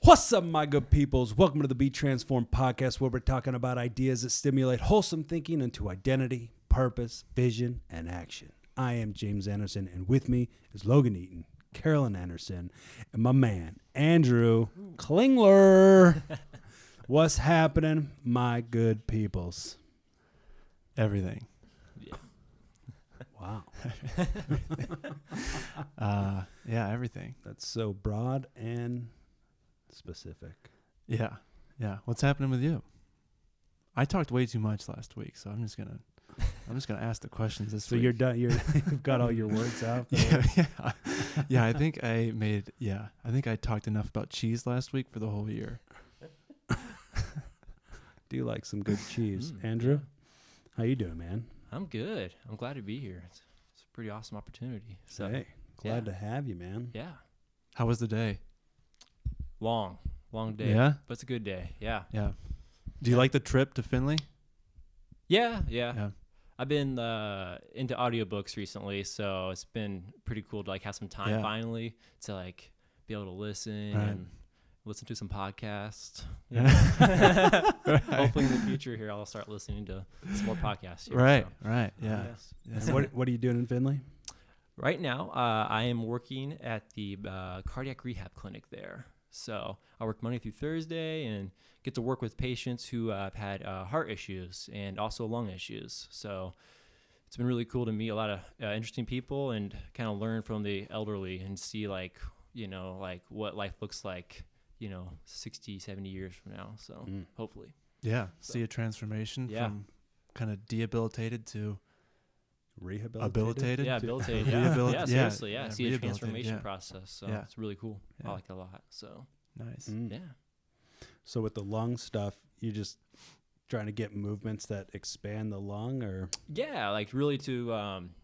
What's up, my good peoples? Welcome to the Be Transformed podcast, where we're talking about ideas that stimulate wholesome thinking into identity, purpose, vision, and action. I am James Anderson, and with me is Logan Eaton, Carolyn Anderson, and my man, Andrew Klingler. What's happening, my good peoples? Everything. Yeah. Wow. Yeah, everything. That's so broad and specific. Yeah. What's happening with you? I talked way too much last week, so I'm just gonna ask the questions this week. So you're done. You've got all your words out. Yeah. I think I talked enough about cheese last week for the whole year. Do you like some good cheese, Andrew? How you doing, man? I'm good. I'm glad to be here. It's a pretty awesome opportunity. So, hey, glad to have you, man. Yeah. How was the day? Long day. Yeah? But it's a good day. Yeah. Yeah. Do you like the trip to Findlay? Yeah. I've been into audiobooks recently, so it's been pretty cool to have some time finally to be able to listen and listen to some podcasts. You know? Hopefully in the future here I'll start listening to some more podcasts here. Right. Yeah. Yes. And what are you doing in Findlay? Right now, I am working at the cardiac rehab clinic there. So I work Monday through Thursday and get to work with patients who have had heart issues and also lung issues. So it's been really cool to meet a lot of interesting people and kind of learn from the elderly and see what life looks like, 60, 70 years from now. So hopefully. Yeah. See a transformation from kind of debilitated to rehabilitated. Yeah, habilitated. Yeah, seriously. Yeah, see a transformation process. So it's really cool. Yeah. I like it a lot. So nice. Yeah. So with the lung stuff, you just trying to get movements that expand the lung, or really to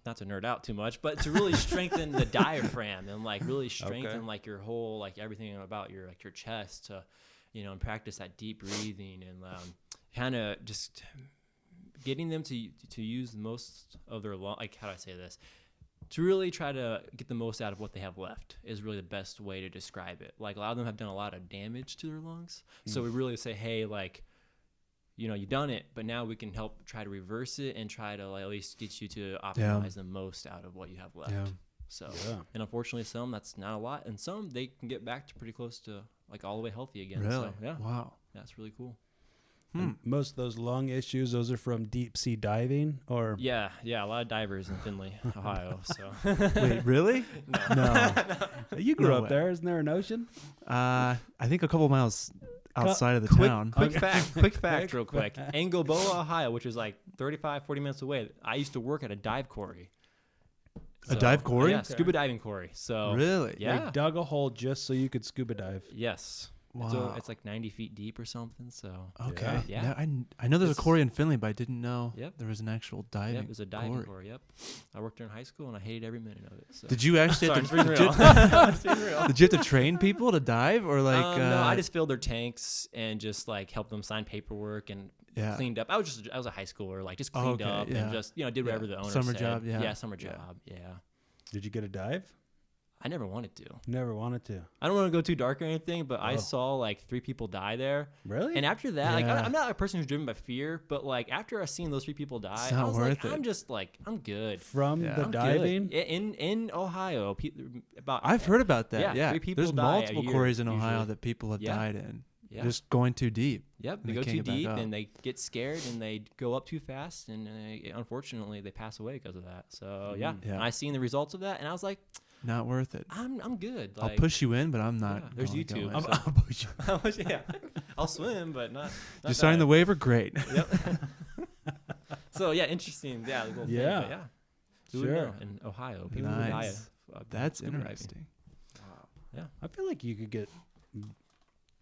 not to nerd out too much, but to really strengthen the diaphragm and really strengthen your whole everything about your your chest to and practice that deep breathing and kind of just getting them to use most of their lung. How do I say this? To really try to get the most out of what they have left is really the best way to describe it. A lot of them have done a lot of damage to their lungs. So we really say, hey, you've done it, but now we can help try to reverse it and try to at least get you to optimize the most out of what you have left. Yeah. So, and unfortunately some, that's not a lot. And some, they can get back to pretty close to all the way healthy again. Really? So, yeah. Wow. That's really cool. Most of those lung issues, those are from deep sea diving, or yeah, a lot of divers in Findlay, Ohio. So wait, really? No. You grew up there. Isn't there an ocean? I think a couple miles outside of the town. Quick fact, real quick. Angleola, Ohio, which is 35, 40 minutes away. I used to work at a dive quarry. A dive quarry? Yeah, scuba diving quarry. So really? Yeah. They dug a hole just so you could scuba dive. Yes. Wow. So it's 90 feet deep or something. So okay. Yeah. I know there's a quarry in Findlay, but I didn't know there was an actual diving. Yep, it was a diving quarry. Yep. I worked there in high school and I hated every minute of it. So. Did you actually have to, did you have to train people to dive or no, I just filled their tanks and just helped them sign paperwork and cleaned up. I was a high schooler, just cleaned up and just did whatever the owner said. Summer job, summer job. Yeah. Did you get a dive? I never wanted to. Never wanted to. I don't want to go too dark or anything, but I saw 3 people die there. Really? And after that, I'm not a person who's driven by fear, but after I seen those 3 people die, I was I'm just I'm good. From the diving? In Ohio, I've heard about that. Yeah. 3 people There's multiple quarries in Ohio that people have died in. Yeah. Just going too deep. Yep, they go too deep and they get scared and they go up too fast and unfortunately they pass away because of that. So and I seen the results of that and I was like, not worth it. I'm good. I'll push you in, but I'm not. There's YouTube. I'll push you. I'll swim, but not you sign the waiver, great. Yep. So interesting. Yeah. Sure. In Ohio, people die. Nice. That's interesting. Wow. Yeah. I feel like you could get.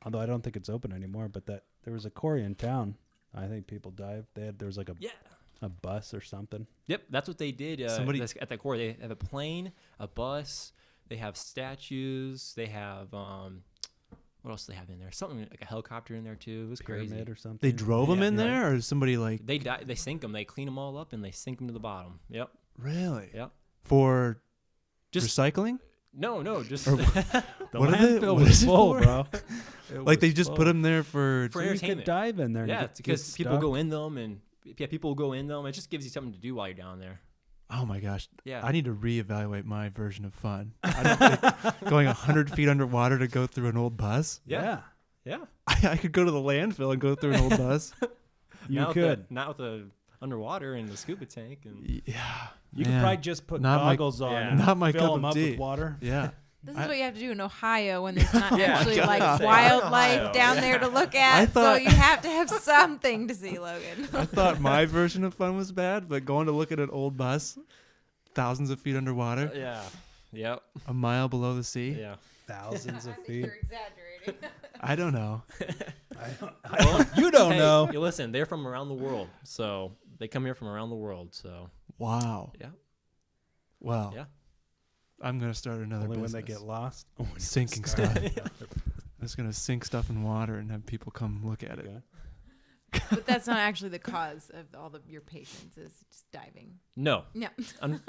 Although I don't think it's open anymore, but there was a quarry in town. I think people dived. There was a bus or something. Yep, that's what they did. At that quarry, they have a plane, a bus. They have statues. They have what else do they have in there? Something like a helicopter in there too. It was Pyramid crazy. Or something. They drove them in there, or somebody they They sink them. They clean them all up and they sink them to the bottom. Yep. Really? Yep. For just recycling? No, just the what landfill was was full, bro. Like they just put them there for For you entertainment. could dive in there. And Yeah, get- it's because get people stuck. go in them, and people go in them. It just gives you something to do while you're down there. Oh my gosh. Yeah. I need to reevaluate my version of fun. I don't think going 100 feet underwater to go through an old bus. Yeah. I could go to the landfill and go through an old bus. You Not could. not with the underwater and the scuba tank. And Yeah. You could Man. probably just put Not my- goggles on yeah. and Not my fill cup them of up tea. with water. Yeah. This is what you have to do in Ohio when there's not Yeah, actually God. like Ohio. wildlife down there to look at. So thought- you have to have something to see, Logan. I thought my version of fun was bad, but going to look at an old bus, thousands of feet underwater, yeah. Yep. a mile below the sea. Yeah. Thousands of feet. exaggerating. I don't know. You don't Hey, know. you listen, they're from around the world, so they come here from around the world. So Wow. yeah. Wow. Yeah. I'm gonna start another Only business. when they get lost. Oh, when you Sinking start. stuff. I'm just gonna sink stuff in water and have people come look at it. Okay. But that's not actually the cause of all of your patients is just diving. No. No.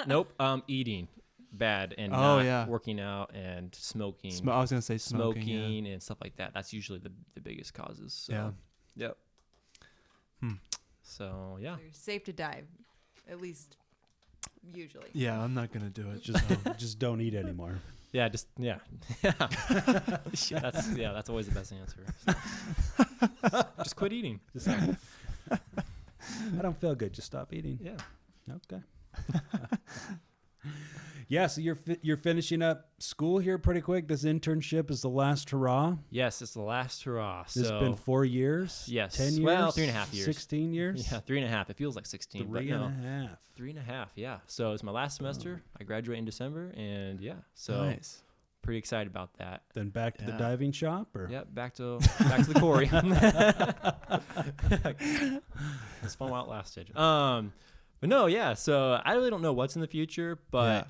Nope. Eating bad and Oh, not yeah. working out and smoking. I was gonna say smoking. smoking yeah. and stuff like that. That's usually the biggest causes. So, Yeah. Yep. Hmm. So yeah. You're safe to dive, at least usually. Yeah, I'm not gonna do it. Just don't eat anymore. Yeah. Just yeah. That's always the best answer. So. Just quit eating. Just I don't feel good. Just stop eating. Yeah. Okay. Yeah, so you're finishing up school here pretty quick. This internship is the last hurrah. Yes, it's the last hurrah. It's So been 4 years. Yes. 10 years. Well, 3.5 years. 16 years. yeah, 3.5. It feels like 16. Three but and no. a half. 3.5. Yeah. So it's my last semester. I graduate in December, and yeah. So Nice. pretty excited about that. Then back to the Yeah. diving shop, or Yep, back to the quarry. It's fun while it lasted. But no, yeah. So I really don't know what's in the future, but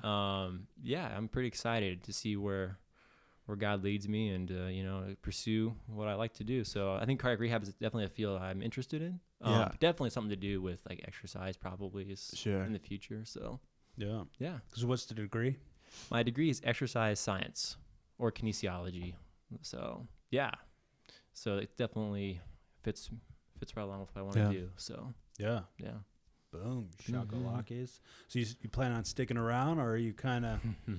yeah, I'm pretty excited to see where God leads me and pursue what I like to do. So I think cardiac rehab is definitely a field I'm interested in. Yeah. Definitely something to do with like exercise probably is Sure. in the future. So yeah. yeah, So what's the degree? my degree is exercise science or kinesiology. So yeah, so it definitely fits right along with what I want to Yeah. do. So Yeah. yeah. Boom. Mhm. Shakalakis. So you plan on sticking around, or are you kind of Yeah.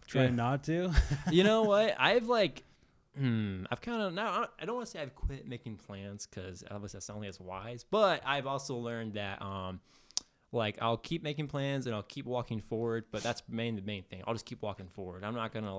trying not to? You know what? I've kind of now. I don't want to say I've quit making plans because obviously that's not only as wise, but I've also learned that like I'll keep making plans and I'll keep walking forward. But that's the main thing. I'll just keep walking forward. I'm not gonna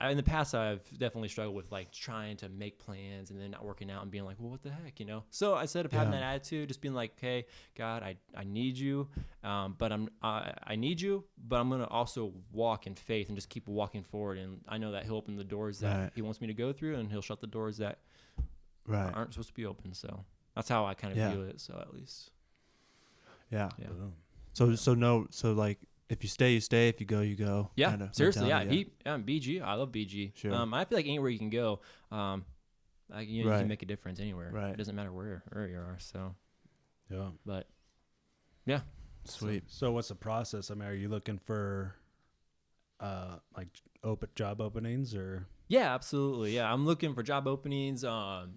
in the past, I've definitely struggled with like trying to make plans and then not working out and being like, well, what the heck, So instead of having Yeah. that attitude, just being like, okay, God, I need you, but I need you, but I'm gonna also walk in faith and just keep walking forward. And I know that He'll open the doors that Right. He wants me to go through, and He'll shut the doors that Right. aren't supposed to be open. So that's how I kind of Yeah. view it. So at least, Yeah. yeah. Boom. So like if you stay, you stay. If you go, you go. Yeah, kinda seriously, yeah. mentality, BG, I love BG. Sure. I feel like anywhere you can go, you Right. can make a difference anywhere. Right. It doesn't matter where you are. So, Yeah. but yeah, Sweet. So what's the process? I mean, are you looking for like job openings, or? yeah, absolutely. Yeah, I'm looking for job openings. That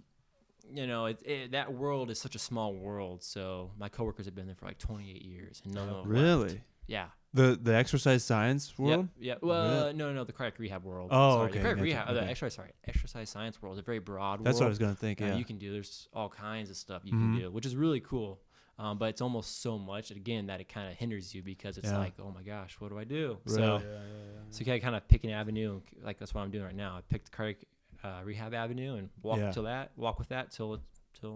world is such a small world. So my coworkers have been there for like 28 years, and none of them Really? left. Yeah. The exercise science world? Yeah. Well, Really? no, the cardiac rehab world. Oh, Sorry, okay, The cardiac gotcha, rehab. okay. Exercise science world is a very broad That's what I world. was gonna think. Yeah. You can do. There's all kinds of stuff you Mhm. can do, which is really cool. But it's almost so much again that it kind of hinders you because it's Yeah. like, oh my gosh, what do I do? Really? So, Yeah. so you gotta kind of pick an avenue. Like that's what I'm doing right now. I picked the cardiac rehab avenue and walk with that till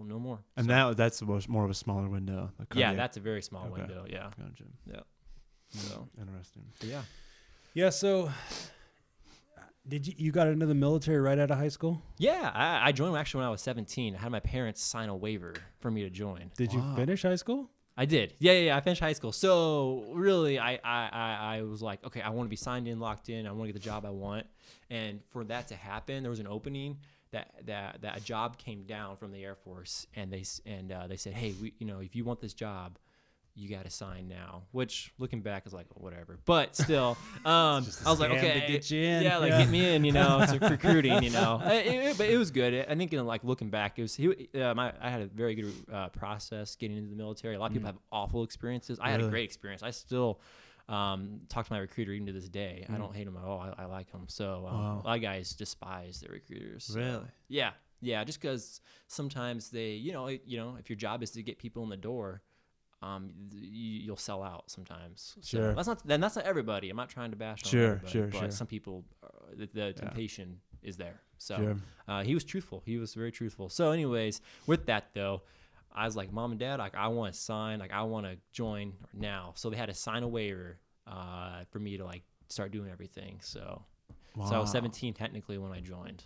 no more. And So, now that's more of a smaller window. the yeah, cardiac- that's a very small Okay. window. Yeah. Gotcha. So Interesting. but yeah. Yeah. So, did you got into the military right out of high school? Yeah, I joined actually when I was 17. I had my parents sign a waiver for me to join. Did you Wow. finish high school? I did. Yeah. I finished high school. So really, I was like, okay, I want to be signed in, locked in. I want to get the job I want. And for that to happen, there was an opening that a job came down from the Air Force, and they said, hey, if you want this job, you got to sign now, which looking back is like whatever, but still, I was like, okay, to get you in. yeah, like get me in, it's like recruiting, but it was good. I think like looking back, it was, I had a very good process getting into the military. A lot of people have awful experiences. I had a great experience. I still talk to my recruiter even to this day. I don't hate him at all. I like him. So a lot of guys despise their recruiters. So, Really? Yeah, just because sometimes they, if your job is to get people in the door, you'll sell out sometimes. So Sure. that's not everybody. I'm not trying to bash on everybody, but some people, the temptation is there. So he was truthful. He was very truthful. So anyways, with that though, I was like, Mom and Dad, like I want to sign, like I want to join now. So they had to sign a waiver for me to like start doing everything. So I was 17 technically when I joined.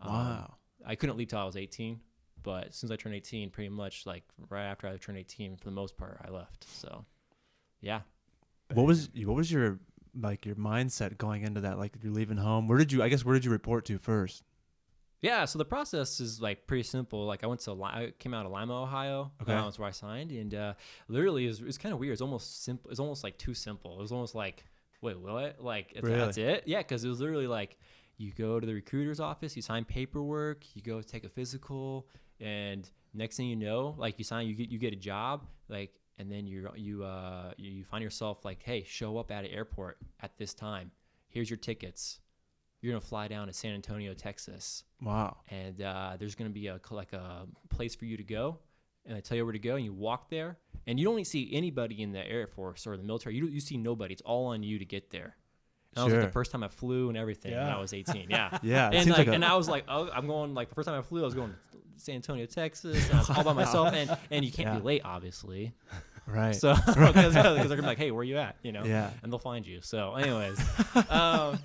Wow. I couldn't leave till I was 18. But as soon as I turned 18, pretty much like right after I turned 18, for the most part, I left. So, yeah. What was your mindset going into that? Like you're leaving home. Where did you report to first? Yeah. So the process is like pretty simple. Like I came out of Lima, Ohio. Okay. That's where I signed, and literally it was kind of weird. It's almost simple. It's almost like too simple. It was almost like, wait, what? Like that's it? Yeah, because it was literally like you go to the recruiter's office, you sign paperwork, you go take a physical. And next thing you know, like you sign, you get a job, like, and then you find yourself like, hey, show up at an airport at this time. Here's your tickets. You're gonna fly down to San Antonio, Texas. Wow. And there's gonna be a place for you to go, and they tell you where to go, and you walk there, and you don't even see anybody in the Air Force or the military. You see nobody. It's all on you to get there. And that was like the first time I flew and everything when I was 18. Yeah. Yeah. And I was like, oh, I'm going like the first time I flew, I was going to San Antonio, Texas. And I was all by myself, and you can't be late, obviously. Right. So because they're gonna be like, hey, where you at? Yeah. And they'll find you. So anyways, so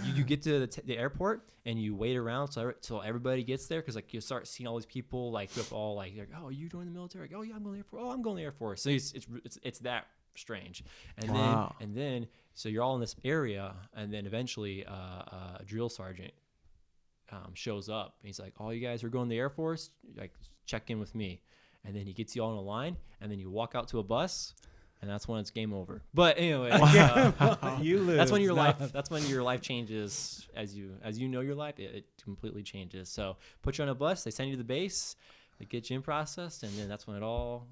you get to the airport and you wait around till everybody gets there, because like you start seeing all these people like with all like, oh, are you joining the military? Like, oh yeah, I'm going to the Air Force. Oh, I'm going to the Air Force. So it's that strange. And then so you're all in this area, and then eventually a drill sergeant shows up, and he's like, oh, you guys are going to the Air Force? Like, check in with me. And then he gets you all in a line, and then you walk out to a bus, and that's when it's game over. But anyway, you lose. That's when your life changes. As you know your life, it completely changes. So put you on a bus, they send you to the base, they get you in processed, and then that's when it all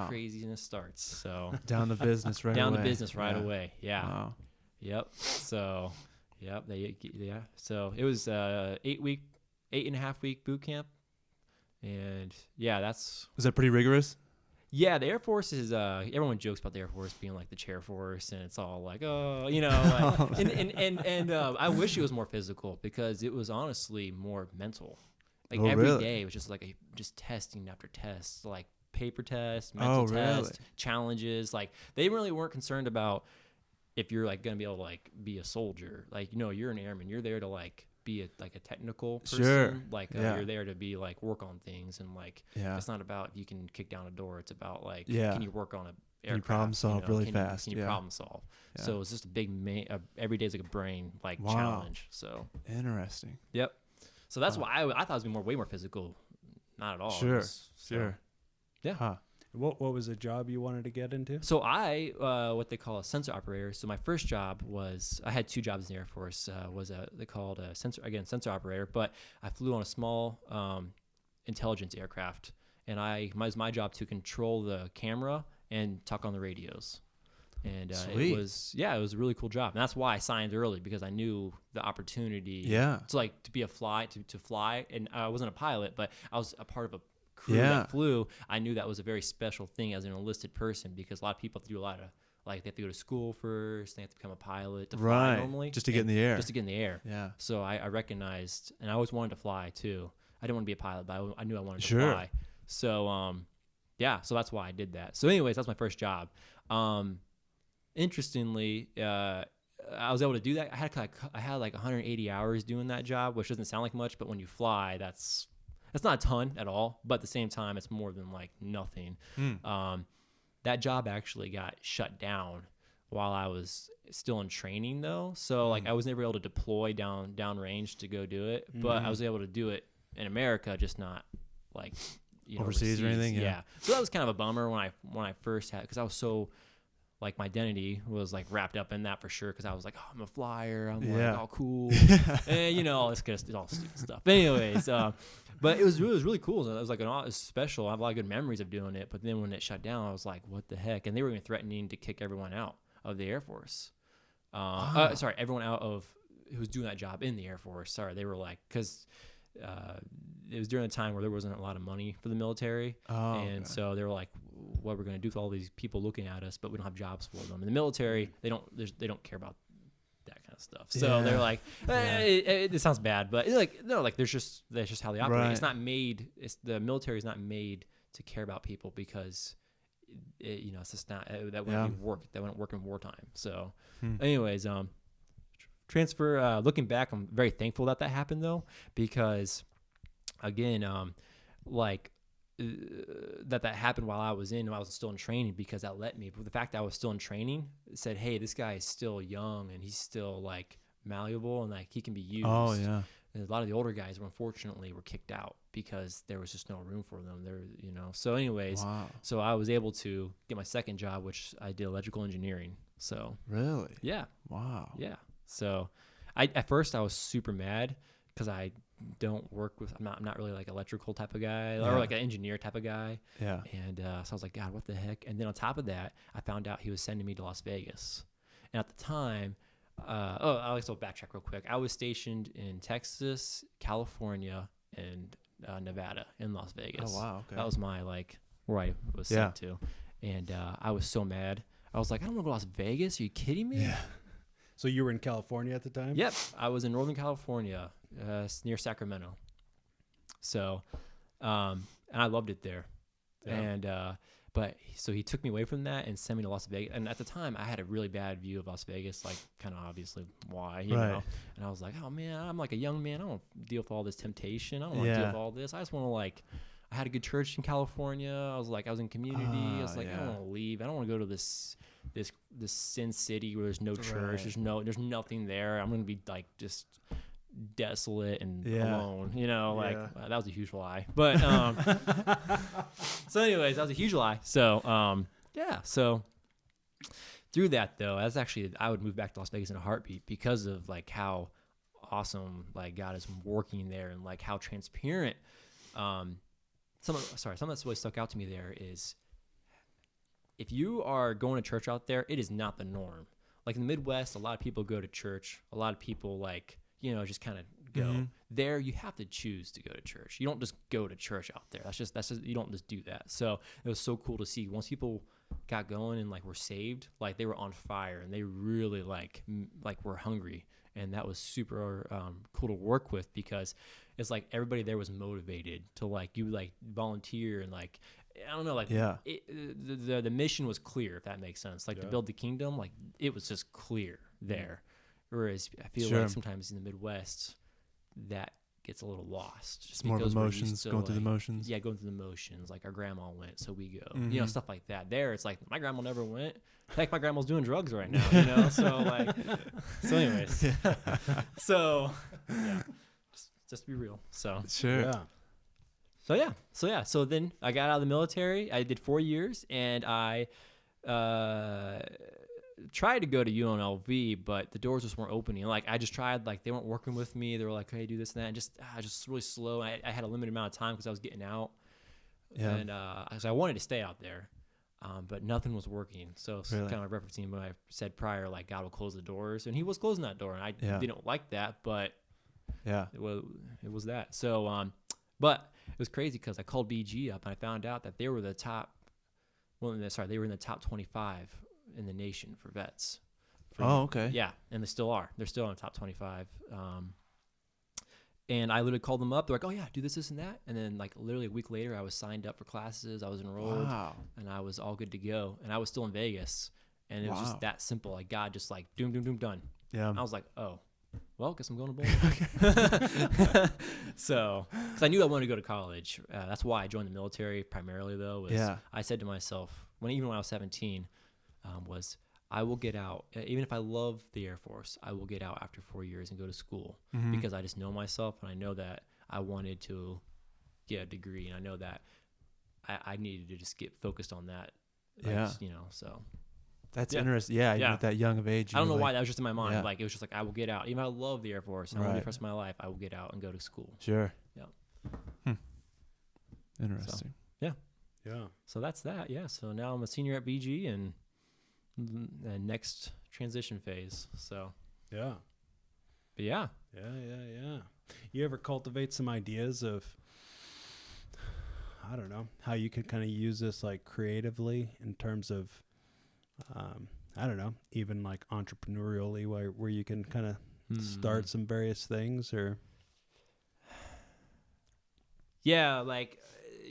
craziness starts. So down to business right away. Down to business right away. Yeah. Wow. Yep. So, So it was 8.5 week boot camp. And yeah, was that pretty rigorous? Yeah, the Air Force is everyone jokes about the Air Force being like the chair force, and it's all like, oh, like, and I wish it was more physical, because it was honestly more mental. Like every day it was just like just testing after test, like paper tests, mental tests, challenges. Like they really weren't concerned about if you're like gonna be able to like be a soldier. Like, you're an airman, you're there to like be a technical person. Sure. Like you're there to be like work on things, and like it's not about if you can kick down a door. It's about like can you work on a aircraft? Can you problem solve really fast? Can you problem solve? Yeah. So it's just a big every day's like a brain challenge. So interesting. Yep. So that's why I thought it was way more physical. Not at all. Sure. Yeah. Huh. What was a job you wanted to get into? So I, what they call a sensor operator. So my first job I had 2 jobs in the Air Force. They called a sensor operator, but I flew on a small intelligence aircraft, and it was my job to control the camera and talk on the radios. And it was a really cool job. And that's why I signed early, because I knew the opportunity to be to fly. And I wasn't a pilot, but I was a part of a crew that flew. I knew that was a very special thing as an enlisted person, because a lot of people have to do a lot of, like, they have to go to school first, they have to become a pilot to fly normally. Just to get in the air. Just to get in the air. Yeah. So I recognized, and I always wanted to fly too. I didn't want to be a pilot, but I knew I wanted to fly. So, so that's why I did that. So anyways, that's my first job. Interestingly, I was able to do that. I had like 180 hours doing that job, which doesn't sound like much, but when you fly, that's not a ton at all. But at the same time, it's more than like nothing. That job actually got shut down while I was still in training, though. So like I was never able to deploy down range to go do it, but I was able to do it in America, just not like overseas or anything. Yeah. So that was kind of a bummer when I first had, because I was so, like, my identity was like wrapped up in that for sure. Because I was like, oh, I'm a flyer. I'm like all cool, and all this kind of all stupid stuff. But anyways, but it was really cool. It was like it was special. I have a lot of good memories of doing it. But then when it shut down, I was like, what the heck? And they were even threatening to kick everyone out of the Air Force. Sorry, everyone out of who was doing that job in the Air Force. Sorry, they were like, because it was during a time where there wasn't a lot of money for the military. So they were like, what we're going to do with all these people looking at us, but we don't have jobs for them. In the military, they don't care about that kind of stuff. So they're like, it sounds bad, but that's just how they operate. Right. It's not made. The military is not made to care about people because it's just not that wouldn't be work. That wouldn't work in wartime. So, anyways, transfer. Looking back, I'm very thankful that happened though, because again, that happened while I was still in training, because that let me. But the fact that I was still in training said, hey, this guy is still young and he's still like malleable and like he can be used. Oh yeah. And a lot of the older guys, unfortunately, were kicked out because there was just no room for them. So anyways, so I was able to get my second job, which I did electrical engineering. So really, yeah, wow, yeah. So at first I was super mad because I don't work with. I'm not really like electrical type of guy or like an engineer type of guy. Yeah. And so I was like, God, what the heck? And then on top of that, I found out he was sending me to Las Vegas. And at the time, I'll also backtrack real quick. I was stationed in Texas, California, and Nevada in Las Vegas. Oh wow, okay. That was my where I was sent to. And I was so mad. I was like, I don't want to go to Las Vegas. Are you kidding me? Yeah. So you were in California at the time? Yep. I was in Northern California, near Sacramento. So, and I loved it there. Yeah. And, so he took me away from that and sent me to Las Vegas. And at the time I had a really bad view of Las Vegas, like kind of obviously why, you know? And I was like, oh man, I'm like a young man. I don't want to deal with all this temptation. I don't want to deal with all this. I just want to I had a good church in California. I was in community. I was like, I don't want to leave. I don't want to go to this sin city where there's no church. There's nothing there. I'm going to be just desolate and alone, that was a huge lie. But, so anyways, that was a huge lie. So, so through that though, I would move back to Las Vegas in a heartbeat because of how awesome, God is working there and how transparent, something that's really stuck out to me there is if you are going to church out there, it is not the norm. Like in the Midwest, a lot of people go to church. A lot of people just kind of go. Mm-hmm. There, you have to choose to go to church. You don't just go to church out there. That's just you don't just do that. So it was so cool to see once people got going and were saved, they were on fire and they really were hungry. And that was super cool to work with because it's everybody there was motivated to you volunteer and I don't know the mission was clear, if that makes sense. To build the kingdom, it was just clear there. Whereas I feel like sometimes in the Midwest that gets a little lost. Just more emotions, going through the motions. Yeah, going through the motions. Our grandma went, so we go. Mm-hmm. Stuff like that. There, it's my grandma never went. Heck, my grandma's doing drugs right now. So so anyways, so yeah, just to be real. So sure. Yeah. So then I got out of the military. I did 4 years, and I tried to go to UNLV, but the doors just weren't opening. I just tried, they weren't working with me. They were like, hey, do this and that. And just really slow. I had a limited amount of time because I was getting out. Yeah. And so I wanted to stay out there, but nothing was working. So it's kind of referencing what I said prior, God will close the doors. And he was closing that door. And I didn't like that, but it was that. So, but it was crazy because I called BG up and I found out that they were the top, they were in the top 25 in the nation for vets. Okay. Yeah, and they still are. They're still in the top 25. And I literally called them up. They're like, oh, yeah, do this, and that. And then, literally a week later, I was signed up for classes. I was enrolled. Wow. And I was all good to go. And I was still in Vegas. And it was just that simple. God just doom, doom, doom, done. Yeah. And I was like, oh, well, guess I'm going to bowling. So, because I knew I wanted to go to college. That's why I joined the military primarily, though. I said to myself, even when I was 17, was I will get out. Even if I love the Air Force, I will get out after 4 years and go to school because I just know myself and I know that I wanted to get a degree. And I know that I needed to just get focused on that. Yeah. So That's Yeah. interesting. Yeah, Yeah. at that young of age. I don't know you're why like, that was just in my mind. yeah. Like, it was just like, I will get out. Even though I love the Air Force, and I want to Right. be the rest of my life, I will get out and go to school. Sure. Yeah. Interesting. Yeah. So that's that. Yeah. So now I'm a senior at BG and next transition phase. So, Yeah. but yeah. Yeah. You ever cultivate some ideas of, I don't know, how you can kind of use this like creatively in terms of, I don't know, even like entrepreneurially, where you can kind of start some various things or. Yeah. Like,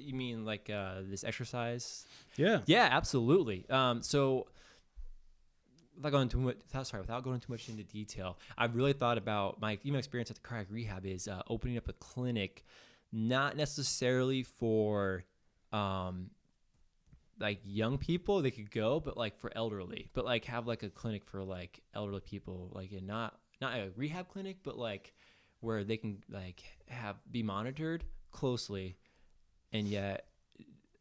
you mean like this exercise? Yeah. Yeah, absolutely. So, without going too much into detail, I've really thought about my experience at the cardiac rehab is opening up a clinic, not necessarily for like young people they could go, but like for elderly, but like have like a clinic for like elderly people, like and not a rehab clinic, but like where they can like be monitored closely, and yet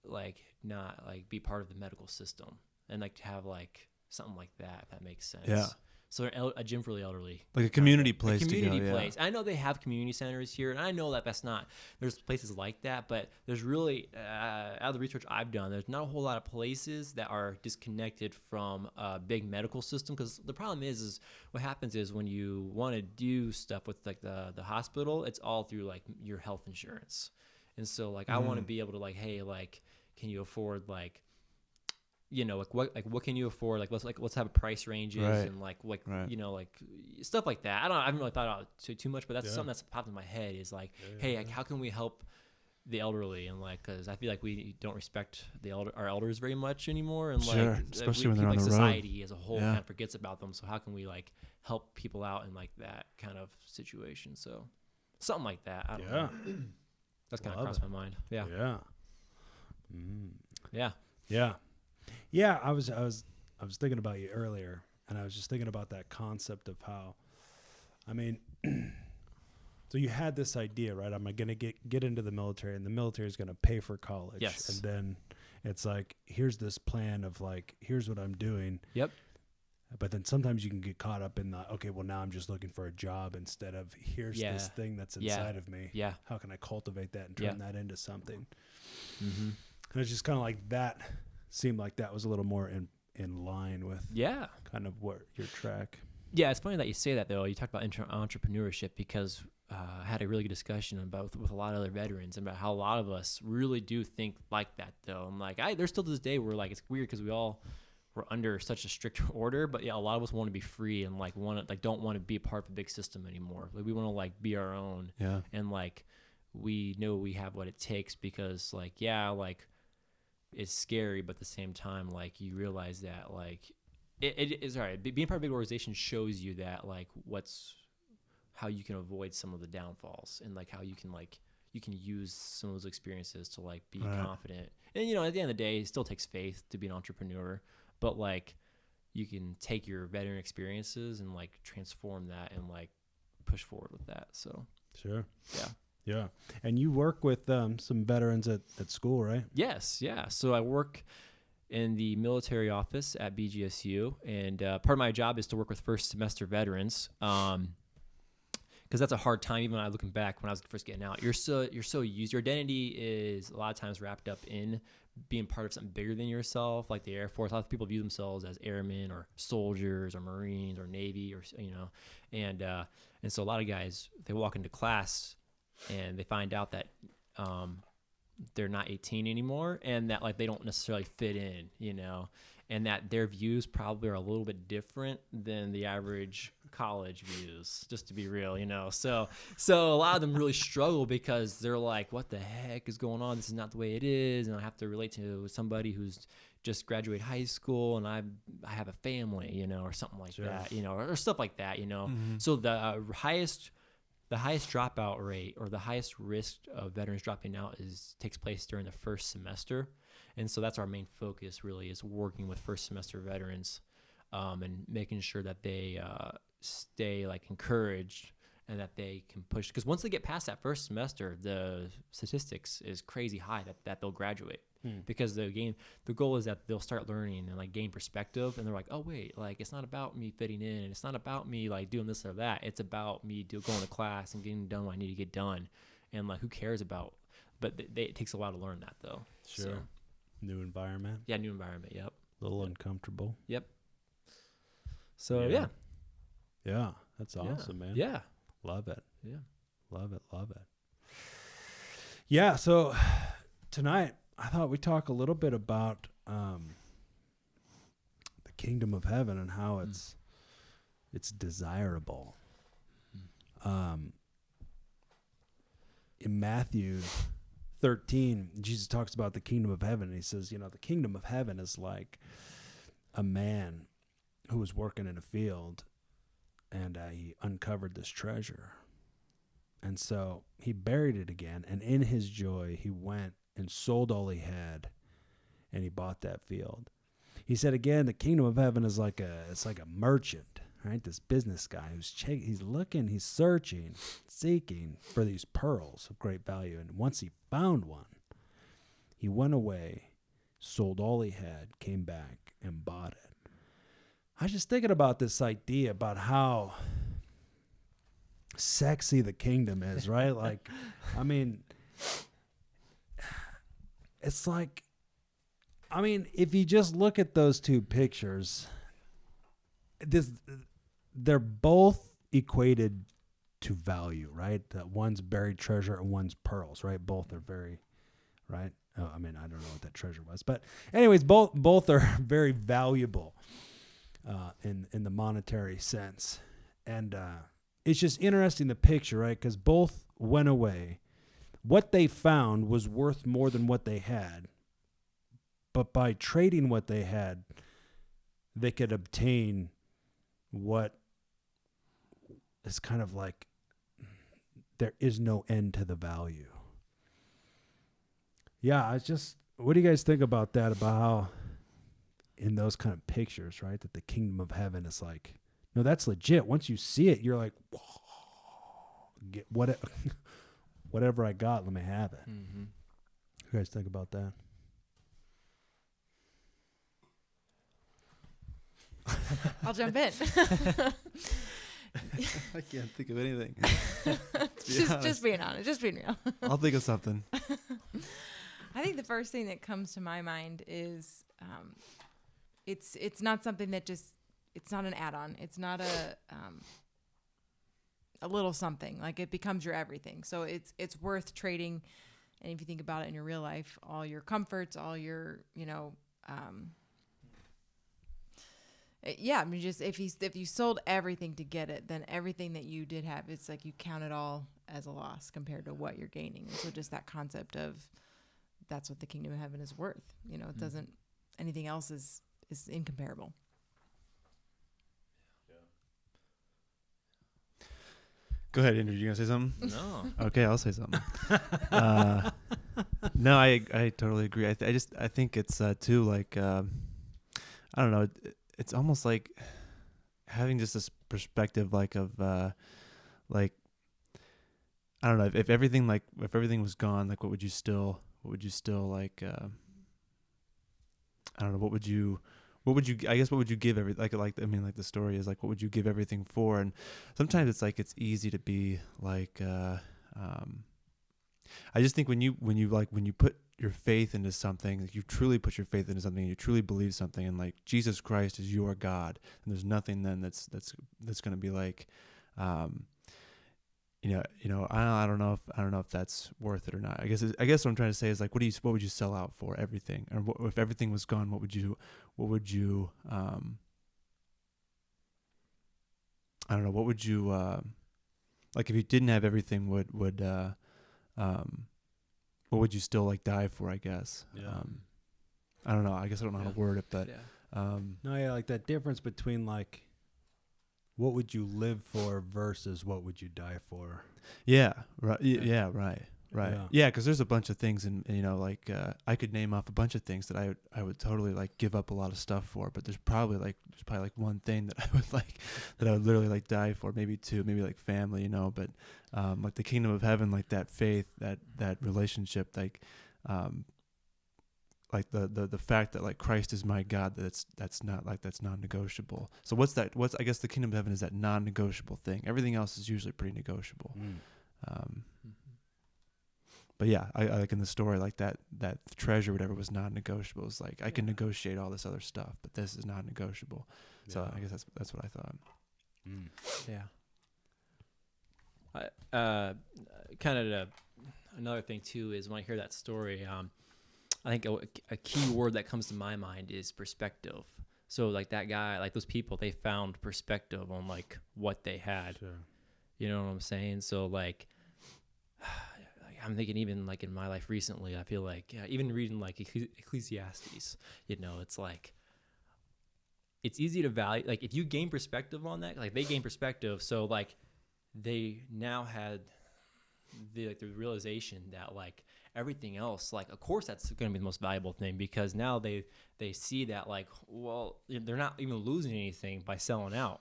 like not like be part of the medical system, and like to have like something like that, if that makes sense. Yeah. So a gym for the elderly. Like a community place A community to go. place. I know they have community centers here, and I know that that's not, there's places like that, but there's really, out of the research I've done, there's not a whole lot of places that are disconnected from a big medical system, because the problem is what happens is when you want to do stuff with like the hospital, it's all through like your health insurance. And so like I want to be able to like, hey, like, can you afford like, what can you afford? Let's have a price ranges Right. and like Right. like stuff like that. I haven't really thought about it too much, but that's something that's popped in my head is like, hey, like how can we help the elderly? And like, cause I feel like we don't respect our elders very much anymore. And Sure, like, especially when we, they're on like the road. society as a whole Yeah. kind of forgets about them. So how can we like help people out in like that kind of situation? So something like that. I don't know. That's kind of Love crossed my mind. Yeah. Yeah. Yeah. Yeah. Yeah, I was thinking about you earlier, and I was just thinking about that concept of how, I mean, so you had this idea, right? I'm going to get into the military, and the military is going to pay for college. Yes. And then it's like, here's this plan of like, here's what I'm doing. Yep. But then sometimes you can get caught up in the, okay, well, now I'm just looking for a job instead of here's this thing that's inside of me. Yeah. How can I cultivate that and turn that into something? Mm-hmm. And it's just kind of like that seemed like that was a little more in line with kind of what your track. Yeah, it's funny that you say that, though. You talked about entrepreneurship because I had a really good discussion about with a lot of other veterans about how a lot of us really do think like that, though. And like, there's still to this day where like it's weird because we're under such a strict order, but yeah, a lot of us want to be free and like don't want to be a part of a big system anymore. Like we want to like be our own. Yeah. And like we know we have what it takes because like it's scary, but at the same time, like you realize that like it is all right. Being part of a big organization shows you that like how you can avoid some of the downfalls and like how you can use some of those experiences to like be confident. And at the end of the day, it still takes faith to be an entrepreneur, but like you can take your veteran experiences and like transform that and like push forward with that. So Sure. yeah. And you work with some veterans at school, right? Yes, yeah. So I work in the military office at BGSU, and part of my job is to work with first semester veterans, because that's a hard time. Even when I looking back when I was first getting out, you're so used. Your identity is a lot of times wrapped up in being part of something bigger than yourself, like the Air Force. A lot of people view themselves as airmen or soldiers or Marines or Navy or and so a lot of guys, they walk into class and they find out that they're not 18 anymore and that like they don't necessarily fit in, and that their views probably are a little bit different than the average college views, just to be real, So a lot of them really struggle because they're like, what the heck is going on? This is not the way it is. And I have to relate to somebody who's just graduated high school and I have a family, or something like that, or stuff like that, Mm-hmm. So the highest dropout rate or the highest risk of veterans dropping out takes place during the first semester. And so that's our main focus really, is working with first semester veterans and making sure that they stay like encouraged and that they can push. Because once they get past that first semester, the statistics is crazy high that they'll graduate. because the goal is that they'll start learning and like gain perspective, and they're like, oh wait, like it's not about me fitting in, and it's not about me like doing this or that. It's about me going to class and getting done what I need to get done, and like who cares about. But it takes a while to learn that though. Sure. So, New environment. yeah, new environment. Yep. A little uncomfortable. Yep. So Yeah. Yeah, that's awesome, man. Yeah. Love it. Yeah. Love it. Love it. Yeah, so tonight I thought we'd talk a little bit about the kingdom of heaven and how it's desirable. In Matthew 13, Jesus talks about the kingdom of heaven, and he says, the kingdom of heaven is like a man who was working in a field, and he uncovered this treasure. And so he buried it again, and in his joy, he went and sold all he had, and he bought that field. He said again, the kingdom of heaven is like a merchant, right? This business guy he's looking, he's searching, seeking for these pearls of great value. And once he found one, he went away, sold all he had, came back, and bought it. I was just thinking about this idea about how sexy the kingdom is, right? Like, I mean, it's like, if you just look at those two pictures, they're both equated to value, right? One's buried treasure and one's pearls, right? Both are very, right? I don't know what that treasure was, but anyways, both are very valuable in the monetary sense, and it's just interesting, the picture, right? Because both went away. What they found was worth more than what they had, but by trading what they had, they could obtain what is kind of like there is no end to the value. Yeah, what do you guys think about that? About how in those kind of pictures, right, that the kingdom of heaven is like, no, that's legit. Once you see it, you're like, whoa, get whatever I got, let me have it. Mm-hmm. You guys think about that? I'll jump in. I can't think of anything. Just being honest, just being real. I'll think of something. I think the first thing that comes to my mind is it's not something that it's not an add-on. It's not a little something. Like, it becomes your everything. So it's worth trading. And if you think about it in your real life, all your comforts, all your, just if you sold everything to get it, then everything that you did have, it's like you count it all as a loss compared to what you're gaining. And so just that concept of that's what the kingdom of heaven is worth. It doesn't, anything else is incomparable. Go ahead, Andrew. You gonna say something? No. Okay, I'll say something. No, I totally agree. I think it's too like I don't know. It's almost like having just this perspective like of like I don't know, if everything was gone, like what would you still like I don't know, what would you give like the story is like, what would you give everything for? And sometimes it's like it's easy to be like I just think when you put your faith into something, like you truly put your faith into something, and you truly believe something, and like Jesus Christ is your God, and there's nothing then that's going to be like I don't know if that's worth it or not. I guess what I'm trying to say is like, what would you sell out for? Everything? Or if everything was gone, what would you I don't know, what would you like if you didn't have everything, what would you still like die for, I guess? Yeah. I don't know. I guess I don't know how to word it, but like that difference between like what would you live for versus what would you die for? Yeah, right. Yeah, right. Yeah. Yeah, because there's a bunch of things, and like I could name off a bunch of things that I would totally like give up a lot of stuff for, but there's probably like one thing that I would literally like die for, maybe two, maybe like family, but like the kingdom of heaven, like that faith, that relationship, like like the fact that like Christ is my God, that's non-negotiable. So what's I guess the kingdom of heaven is that non-negotiable thing. Everything else is usually pretty negotiable. But yeah, I like in the story, like that treasure, whatever, was non-negotiable. It's like I can negotiate all this other stuff, but this is non-negotiable. Yeah. So I guess that's what I thought. Yeah. Kind of another thing too is when I hear that story, I think a key word that comes to my mind is perspective. So like that guy, like those people, they found perspective on like what they had. Sure. You know what I'm saying? So like, I'm thinking even like in my life recently, I feel like even reading like Ecclesiastes, you know, it's like, it's easy to value, like if you gain perspective on that, like they gain perspective. So like they now had the realization that like everything else, like of course that's going to be the most valuable thing, because now they see that like, well, they're not even losing anything by selling out,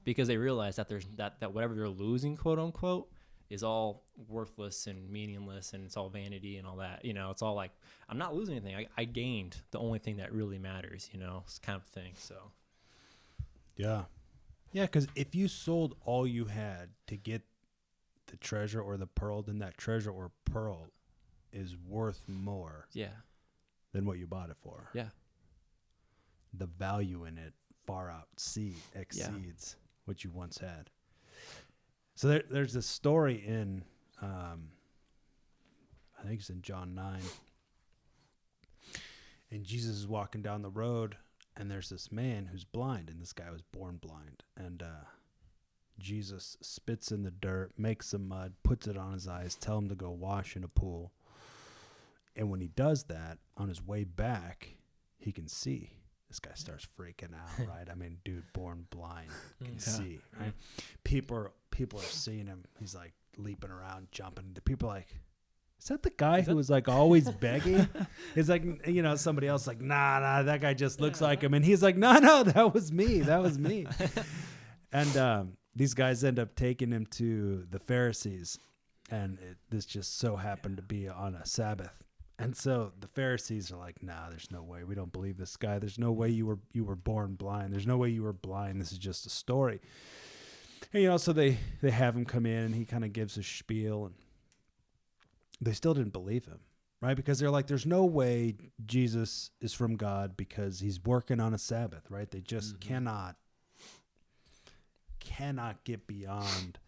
because they realize that there's that whatever they're losing, quote unquote, is all worthless and meaningless, and it's all vanity and all that, you know. It's all like, I'm not losing anything. I gained the only thing that really matters, you know, it's kind of thing. So yeah, because if you sold all you had to get the treasure or the pearl, then that treasure or pearl is worth more than what you bought it for. Yeah, the value in it far exceeds what you once had. So there's a story in, I think it's in John 9. And Jesus is walking down the road, and there's this man who's blind, and this guy was born blind. And Jesus spits in the dirt, makes some mud, puts it on his eyes, tell him to go wash in a pool. And when he does that, on his way back, he can see. This guy starts freaking out, right? I mean, dude, born blind, can see, right? People are seeing him. He's like leaping around, jumping. The people are like, is that the guy who was like always begging? It's like, you know, somebody else like, nah, that guy just looks like him. And he's like, no, that was me. And these guys end up taking him to the Pharisees. And this just so happened to be on a Sabbath. And so the Pharisees are like, nah, there's no way. We don't believe this guy. There's no way you were born blind. There's no way you were blind. This is just a story. And, you know, so they have him come in, and he kind of gives a spiel, and they still didn't believe him, right? Because they're like, there's no way Jesus is from God because he's working on a Sabbath, right? They just cannot get beyond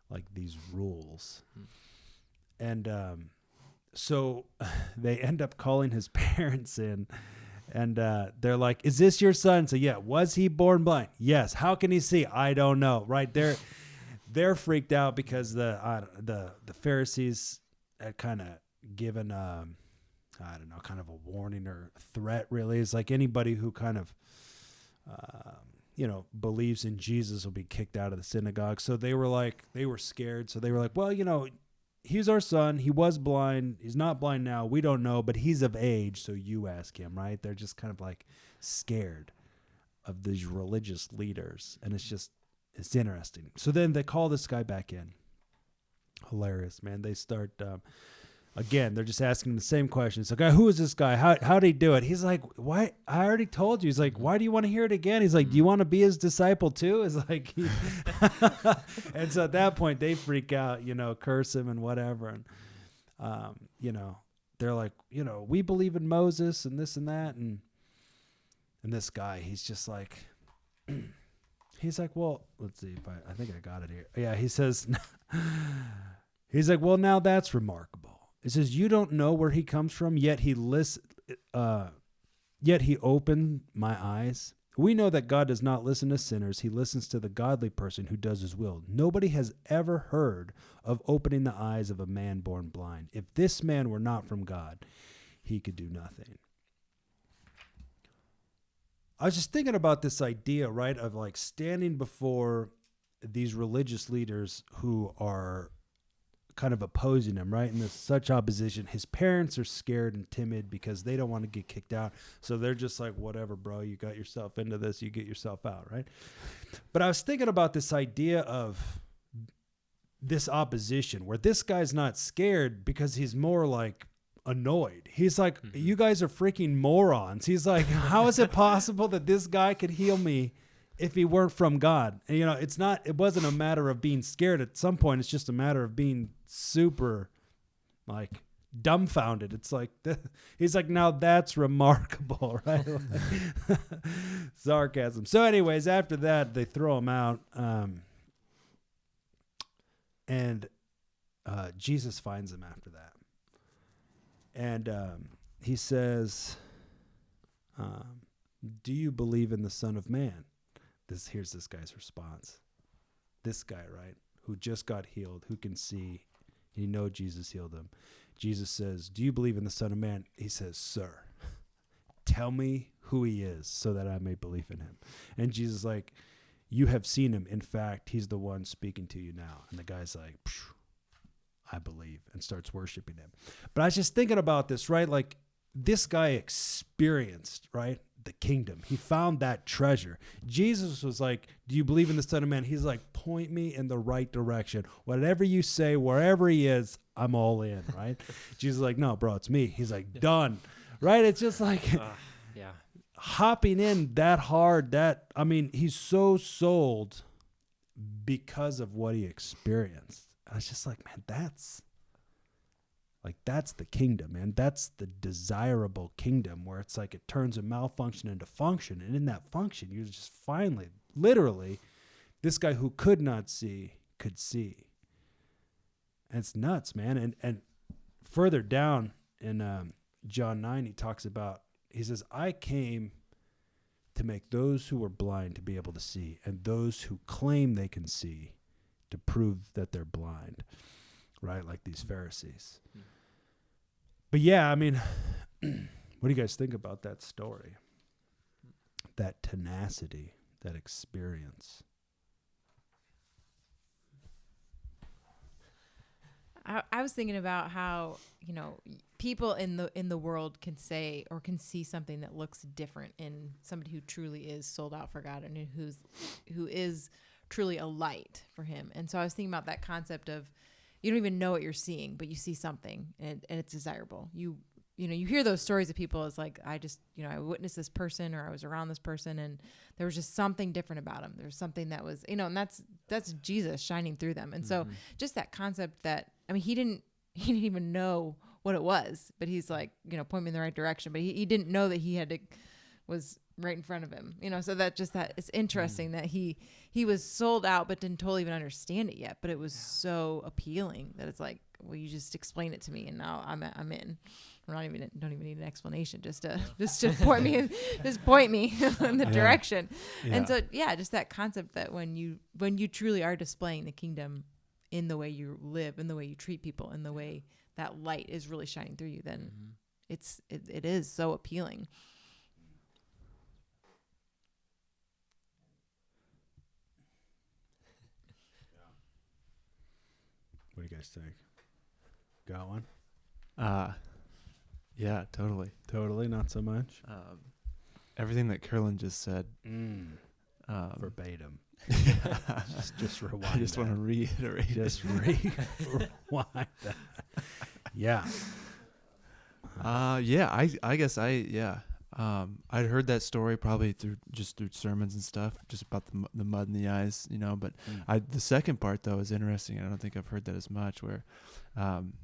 like these rules. And so they end up calling his parents in, and they're like, is this your son? So yeah, was he born blind? Yes. How can he see? I don't know. Right. They're freaked out because the Pharisees had kind of given, I don't know, kind of a warning or threat, really. It's like anybody who kind of, believes in Jesus will be kicked out of the synagogue. So they were scared. So they were like, well, you know, he's our son. He was blind. He's not blind now. We don't know, but he's of age. So you ask him, right? They're just kind of like scared of these religious leaders. And it's interesting. So then they call this guy back in. Hilarious, man. They start, again, they're just asking him the same questions. Like, who is this guy? How did he do it? He's like, why? I already told you. He's like, why do you want to hear it again? He's like, do you want to be his disciple too? It's like, and so at that point they freak out, you know, curse him and whatever. And, they're like, you know, we believe in Moses and this and that. And this guy, he's just like, he's like, well, let's see if I think I got it here. Yeah. He says, he's like, well, now that's remarkable. It says, you don't know where he comes from, yet he opened my eyes. We know that God does not listen to sinners. He listens to the godly person who does his will. Nobody has ever heard of opening the eyes of a man born blind. If this man were not from God, he could do nothing. I was just thinking about this idea, right, of like standing before these religious leaders who are kind of opposing him, right? And there's such opposition. His parents are scared and timid because they don't want to get kicked out. So they're just like, whatever, bro, you got yourself into this, you get yourself out, right? But I was thinking about this idea of this opposition where this guy's not scared because he's more like annoyed. He's like, you guys are freaking morons. He's like, how is it possible that this guy could heal me if he weren't from God? And, you know, it wasn't a matter of being scared at some point. It's just a matter of being super like dumbfounded. It's like, he's like, now that's remarkable, right? Sarcasm. So anyways, after that, they throw him out. And Jesus finds him after that. And he says, do you believe in the Son of Man? Here's this guy's response. This guy, right, who just got healed, who can see, he know Jesus healed him. Jesus says, do you believe in the Son of Man? He says, sir, tell me who he is so that I may believe in him. And Jesus is like, you have seen him. In fact, he's the one speaking to you now. And the guy's like, I believe, and starts worshiping him. But I was just thinking about this, right? Like, this guy experienced, right, the kingdom. He found that treasure. Jesus was like, do you believe in the Son of Man? He's like, point me in the right direction. Whatever you say, wherever he is, I'm all in, right? Jesus is like, no, bro, it's me. He's like, done, right? It's just like hopping in that hard. He's so sold because of what he experienced. I was just like, man, that's the kingdom, man. That's the desirable kingdom where it's like it turns a malfunction into function. And in that function, you just finally, literally, this guy who could not see could see. And it's nuts, man. And further down in John 9, he says, I came to make those who were blind to be able to see, and those who claim they can see to prove that they're blind, right? Like these Pharisees. But yeah, what do you guys think about that story? That tenacity, that experience. I was thinking about how, you know, people in the world can say or can see something that looks different in somebody who truly is sold out for God and who is truly a light for him. And so I was thinking about that concept of you don't even know what you're seeing, but you see something and it's desirable. You hear those stories of people as like, I witnessed this person or I was around this person and there was just something different about him. There's something that was, and that's Jesus shining through them. And so just that concept that, he didn't even know what it was, but he's like, point me in the right direction. But he didn't know that was right in front of him, so that it's interesting that he was sold out, but didn't totally even understand it yet. But it was so appealing that it's like, well, you just explain it to me and now I'm in. Don't even need an explanation, just to point me in the direction. Yeah. And so, just that concept that when you truly are displaying the kingdom in the way you live, in the way you treat people, in the way that light is really shining through you, then it is so appealing. What do you guys think? Got one? Yeah, totally. Totally, not so much. Everything that Curlin just said. Verbatim. just rewind. I just want to reiterate. Just rewind that. Yeah. I guess I'd heard that story probably through sermons and stuff, just about the mud in the eyes, but the second part though is interesting. I don't think I've heard that as much, where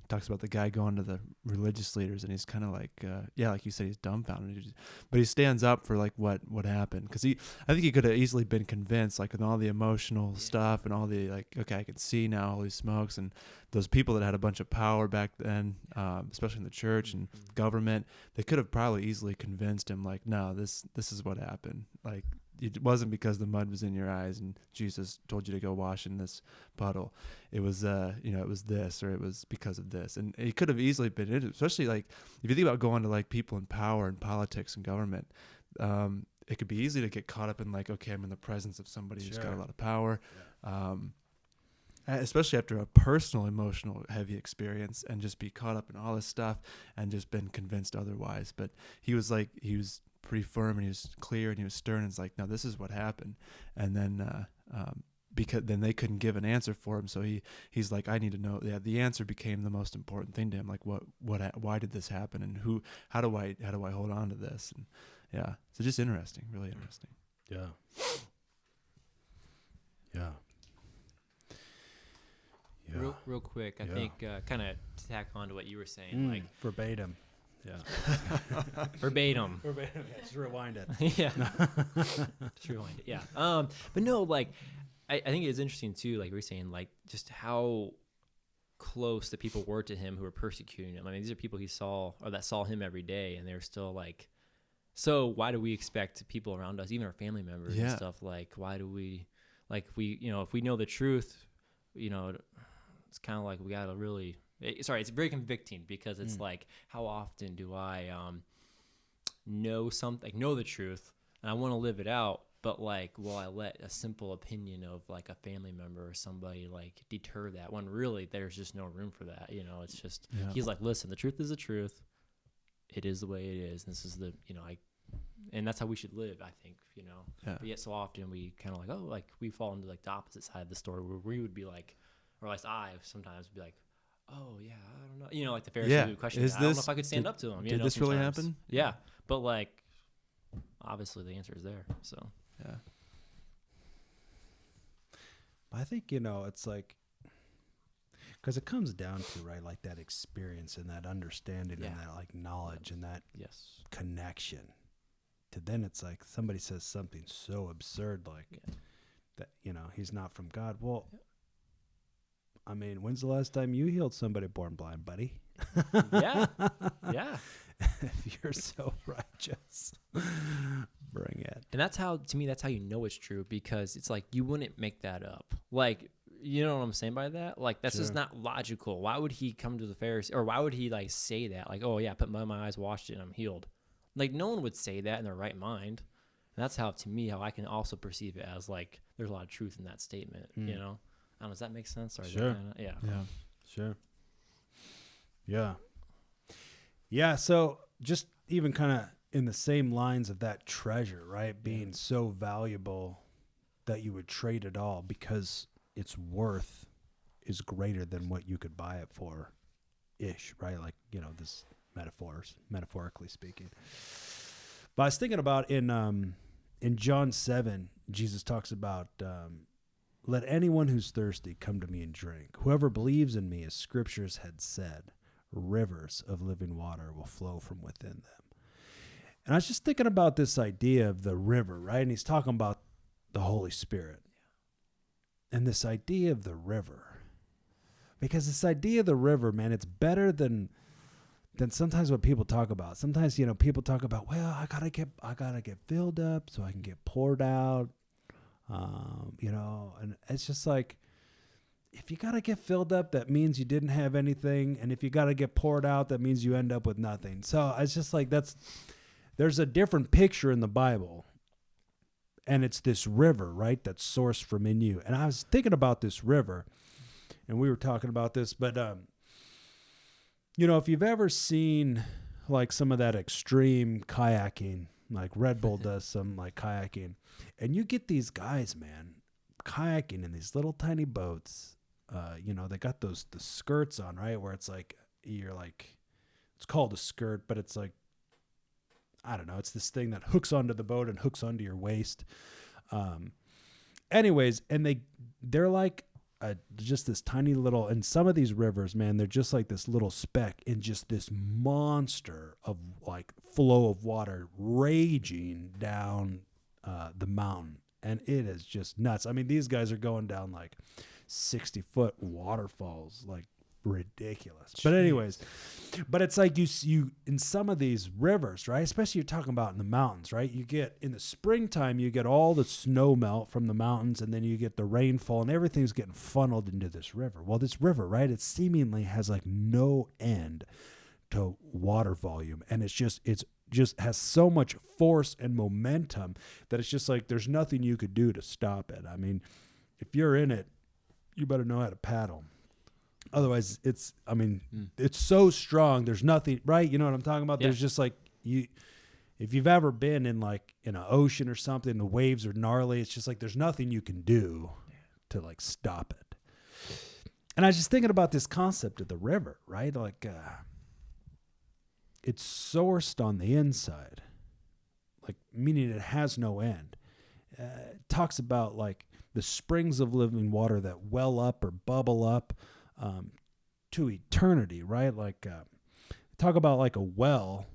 talks about the guy going to the religious leaders and he's kind of like, like you said, he's dumbfounded, but he stands up for like what happened. Cause I think he could have easily been convinced, like with all the emotional stuff and all the like, okay, I can see now, holy smokes. And those people that had a bunch of power back then, especially in the church and government, they could have probably easily convinced him like, no, this is what happened. Like, it wasn't because the mud was in your eyes and Jesus told you to go wash in this puddle. It was, it was this, or it was because of this. And it could have easily been, especially like if you think about going to like people in power and politics and government, it could be easy to get caught up in like, okay, I'm in the presence of somebody who's got a lot of power. Yeah. Especially after a personal, emotional, heavy experience, and just be caught up in all this stuff and just been convinced otherwise. But he was pretty firm and he was clear and he was stern. And it's like, no, this is what happened. And then because then they couldn't give an answer for him. So he's like, I need to know. Yeah, the answer became the most important thing to him. Like, why did this happen, and how do I hold on to this? And yeah, so just interesting, really interesting. Yeah. Yeah. Yeah. Real quick, I think kind of to tack on to what you were saying, like verbatim. Yeah. verbatim. Verbatim. Yeah, just rewind it. Yeah. Just rewind it. Yeah. But no, like I think it's interesting too, like we were saying, like just how close the people were to him who were persecuting him. I mean, these are people he saw or that saw him every day, and they're still like, so why do we expect people around us, even our family members and stuff, like why do we, like if we know the truth, it's kind of like we gotta really. It's very convicting because it's like, how often do I know something, know the truth, and I want to live it out, but like, will I let a simple opinion of like a family member or somebody like deter that when really there's just no room for that? It's just he's like, listen, the truth is the truth. It is the way it is. This is the and that's how we should live, I think. But yet so often we kind of like we fall into like the opposite side of the story where we would be like, or at least I sometimes would be like, oh yeah, I don't know. Like the Pharisee would question, I don't know if I could stand up to him. Did this really happen? Yeah, but like, obviously the answer is there. So yeah. I think it's like, because it comes down to like that experience and that understanding and that like knowledge and that connection. To then it's like somebody says something so absurd like that he's not from God. Well. I mean, when's the last time you healed somebody born blind, buddy? Yeah. If you're so righteous, bring it. And that's how you know it's true, because it's like you wouldn't make that up. Like, you know what I'm saying by that? Like, that's just not logical. Why would he come to the Pharisee, or why would he like say that? Like, oh yeah, I put mud in my eyes, washed it, and I'm healed. Like, no one would say that in their right mind. And that's how I can also perceive it as like there's a lot of truth in that statement. I don't know, does that make sense? Or sure. Yeah. Sure. Yeah. Yeah. So just even kind of in the same lines of that treasure, right? Being so valuable that you would trade it all because its worth is greater than what you could buy it for ish, right? Like, this metaphorically speaking. But I was thinking about in John 7, Jesus talks about, let anyone who's thirsty come to me and drink. Whoever believes in me, as scriptures had said, rivers of living water will flow from within them. And I was just thinking about this idea of the river, right? And he's talking about the Holy Spirit. And this idea of the river. Because this idea of the river, man, it's better than sometimes what people talk about. Sometimes, people talk about, well, I gotta get filled up so I can get poured out. And it's just like, if you got to get filled up, that means you didn't have anything. And if you got to get poured out, that means you end up with nothing. So it's just like, there's a different picture in the Bible, and it's this river, right? That's sourced from in you. And I was thinking about this river, and we were talking about this, but, if you've ever seen like some of that extreme kayaking, like Red Bull does some like kayaking, and you get these guys, man, kayaking in these little tiny boats. They got the skirts on, right? Where it's like, it's called a skirt, but it's like, I don't know. It's this thing that hooks onto the boat and hooks onto your waist. Anyways, and they're like just this tiny little, and some of these rivers, man, they're just like this little speck in just this monster of like flow of water raging down the mountain. And it is just nuts. I mean, these guys are going down like 60-foot waterfalls, like ridiculous. Jeez. But anyways, but it's like you in some of these rivers, right? Especially you're talking about in the mountains, right? You get in the springtime, you get all the snow melt from the mountains, and then you get the rainfall, and everything's getting funneled into this river. Well, this river, right? It seemingly has like no end to water volume, and it's just has so much force and momentum that it's just like there's nothing you could do to stop it. I mean, if you're in it, you better know how to paddle. Otherwise, it's so strong. There's nothing, right? You know what I'm talking about? Yeah. There's just like if you've ever been in like in an ocean or something, the waves are gnarly. It's just like there's nothing you can do like stop it. And I was just thinking about this concept of the river, right? Like it's sourced on the inside, like meaning it has no end. It talks about like the springs of living water that well up or bubble up to eternity, right? Like talk about like a well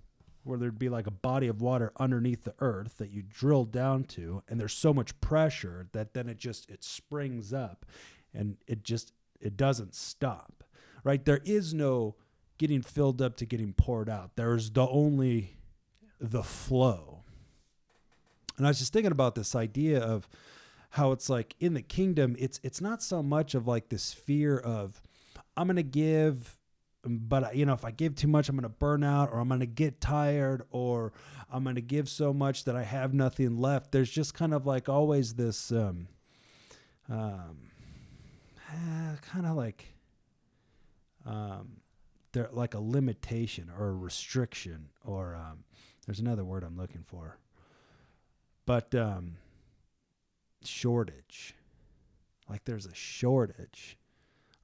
where there'd be like a body of water underneath the earth that you drill down to, and there's so much pressure that then it springs up, and it doesn't stop, right? There is no getting filled up to getting poured out. There's only the flow. And I was just thinking about this idea of how it's like in the kingdom, it's not so much of like this fear of I'm going to give, but if I give too much, I'm going to burn out, or I'm going to get tired, or I'm going to give so much that I have nothing left. There's just kind of like always this kind of like there like a limitation or a restriction, or there's another word I'm looking for, but shortage. Like there's a shortage,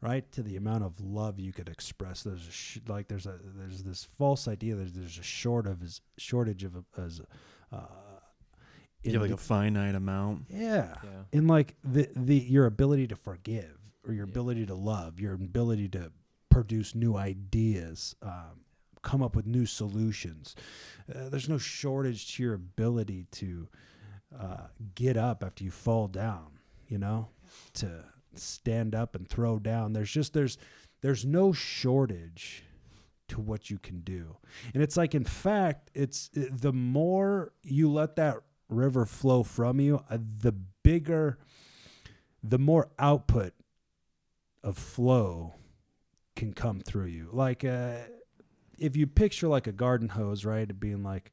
right, to the amount of love you could express. There's there's this false idea that there's a shortage of You have like a finite amount. Yeah. In like your ability to forgive, or your ability to love, your ability to produce new ideas, come up with new solutions. There's no shortage to your ability to get up after you fall down, to stand up and throw down. There's no shortage to what you can do. And it's like, in fact, it's the more you let that river flow from you, the more output of flow can come through you. Like if you picture like a garden hose, right, it being like,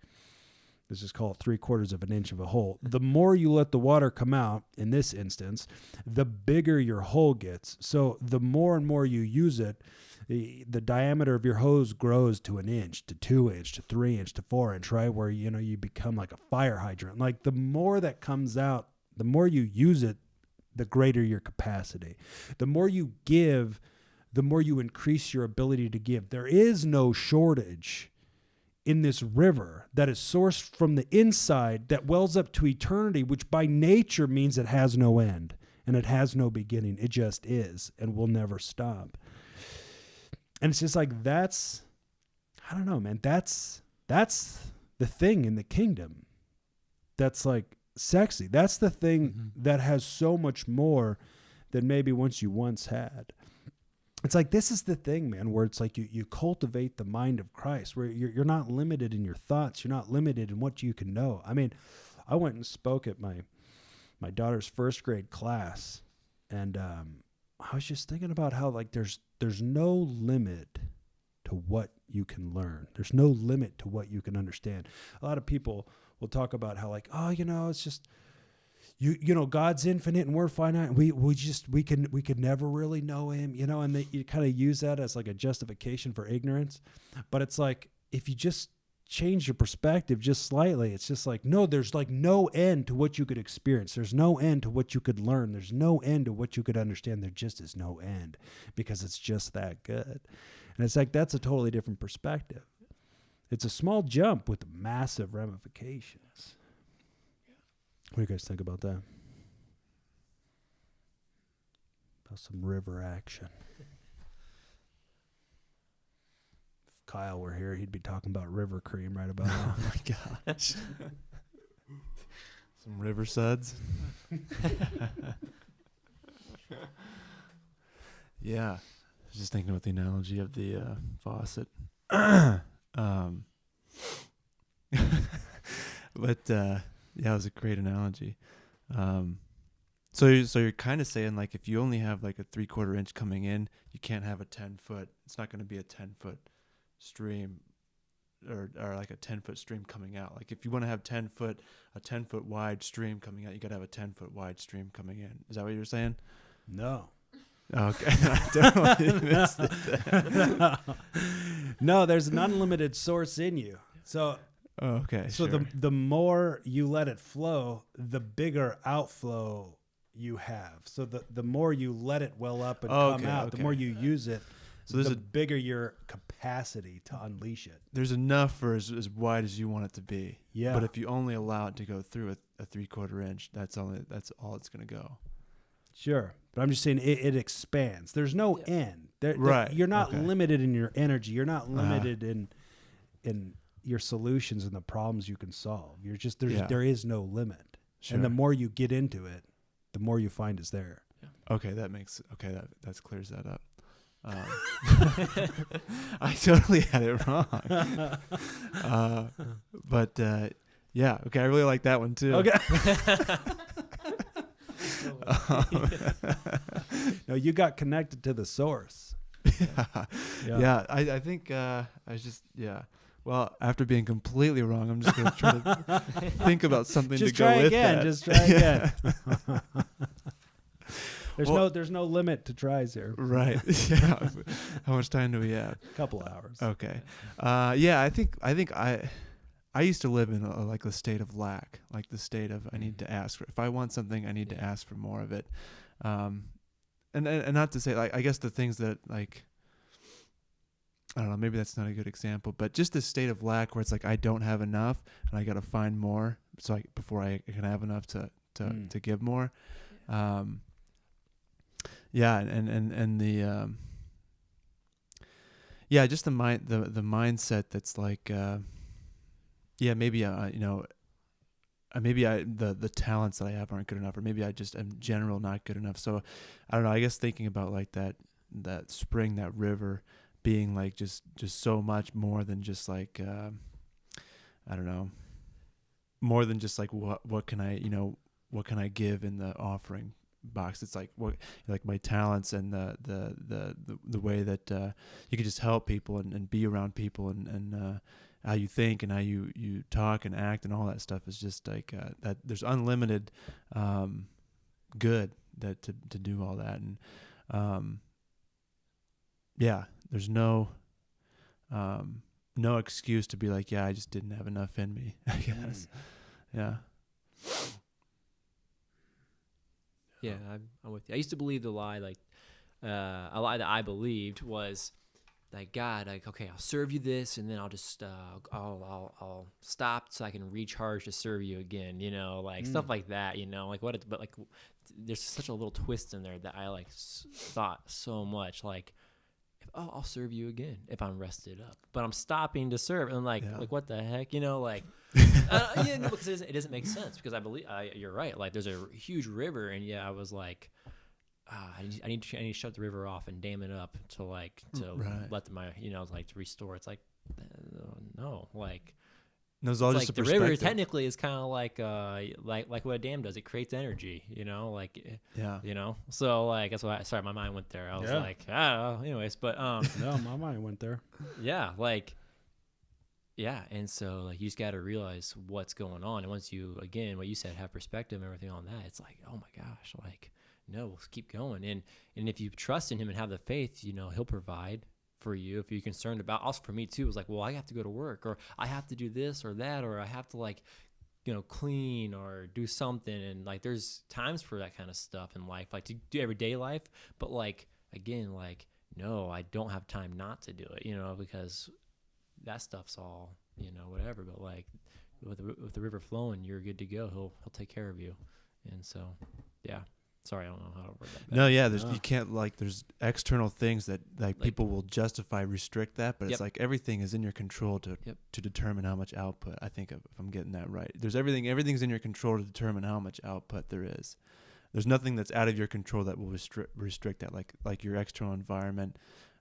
let's just call it 3/4 of an inch of a hole. The more you let the water come out, in this instance, the bigger your hole gets. So the more and more you use it, the diameter of your hose grows to 1 inch, to 2 inch, to 3 inch, to 4 inch, right? Where, you become like a fire hydrant. Like the more that comes out, the more you use it, the greater your capacity. The more you give, the more you increase your ability to give. There is no shortage in this river that is sourced from the inside that wells up to eternity, which by nature means it has no end and it has no beginning. It just is and will never stop. And it's just like, I don't know, man, that's the thing in the kingdom that's like sexy. That's the thing that has so much more than maybe you once had. It's like, this is the thing, man, where it's like you cultivate the mind of Christ, where you're not limited in your thoughts. You're not limited in what you can know. I mean, I went and spoke at my daughter's first grade class, and I was just thinking about how like there's no limit to what you can learn. There's no limit to what you can understand. A lot of people will talk about how like, it's just God's infinite and we're finite. And we could never really know him, and you kind of use that as like a justification for ignorance. But it's like, if you just change your perspective just slightly, it's just like, no, there's like no end to what you could experience. There's no end to what you could learn. There's no end to what you could understand. There just is no end, because it's just that good. And it's like, that's a totally different perspective. It's a small jump with massive ramifications. What do you guys think about that? About some river action. If Kyle were here, he'd be talking about river cream right about now. Oh my gosh. Some river suds. Yeah. I was just thinking about the analogy of the faucet. But yeah, it was a great analogy. So you're kind of saying, like, if you only have like a 3/4 inch coming in, you can't have a 10-foot. It's not going to be a 10-foot stream, or like a 10-foot stream coming out. Like, if you want to have a 10-foot wide stream coming out, you got to have a 10-foot wide stream coming in. Is that what you're saying? No. Okay. I totally missed it. No, there's an unlimited source in you. So. Okay. So sure. the more you let it flow, the bigger outflow you have. So the more you let it well up and Oh, come okay, out, the okay. more you use it, So there's the a- bigger your capacity to unleash it. There's enough for as wide as you want it to be. Yeah. But if you only allow it to go through a 3/4 inch, that's all it's going to go. Sure. But I'm just saying it expands. There's no Yeah. end. Right, You're not okay. limited in your energy. You're not limited in your solutions and the problems you can solve. You're just there is no limit. Sure. And the more you get into it, the more you find is there. Okay, that clears that up. I totally had it wrong. But yeah, okay, I really like that one too. Okay. No, you got connected to the source. Yeah. I think I just Well, after being completely wrong, I'm just gonna try to think about something Just to go try with again. that. Just try again. Well- There's no limit to tries here. Right. Yeah. How much time do we have? A couple hours. Okay. Yeah, I think I used to live in like the state of lack, like the state of I need to ask for. If I want something, I need to ask for more of it. And not to say, like, I guess the things that, like, I don't know, maybe that's not a good example, but just this state of lack where it's like I don't have enough and I got to find more before I can have enough to give more. Yeah, and the just the mindset that's like maybe maybe the talents that I have aren't good enough, or maybe I just am in general not good enough. So I don't know, I guess thinking about like that spring, that river being like just so much more than just like I don't know, more than just like what can I give in the offering box. It's like my talents and the way that you can just help people and be around people and how you think and how you talk and act and all that stuff is just like that. There's unlimited good that to do all that, and there's no excuse to be like, I just didn't have enough in me, I guess. Yeah. Yeah, I'm with you. I used to believe the lie, like a lie that I believed was like, God, like, okay, I'll serve you this, and then I'll just I'll stop so I can recharge to serve you again, like stuff like that, like but like there's such a little twist in there that I like thought so much, like, I'll serve you again if I'm rested up, but I'm stopping to serve, and like what the heck, like. Because it doesn't make sense, because I believe you're right. Like there's a huge river, and I was like, I need to shut the river off and dam it up to let my like to restore. It's like no, like no, it's all it's just like a the river perspective. technically is kind of like what a dam does. It creates energy, So like that's why my mind went there. I was like, I don't know. Anyways, but No, my mind went there. Yeah, and so like you just got to realize what's going on, and once you, again, what you said, have perspective and everything on that, it's like, oh my gosh, like no, keep going, and if you trust in Him and have the faith, He'll provide for you. If you're concerned about, also for me too, it was like, well, I have to go to work, or I have to do this or that, or I have to like, clean or do something, and like there's times for that kind of stuff in life, like to do everyday life, but like again, like no, I don't have time not to do it, because that stuff's all, whatever, but like with the river flowing, you're good to go. He'll take care of you. And so, sorry, I don't know how to word that. No, you can't, like, there's external things that like people will justify, restrict that, but it's like everything is in your control to determine how much output. I think if I'm getting that right, there's everything's in your control to determine how much output there is. There's nothing that's out of your control that will restrict that, like your external environment.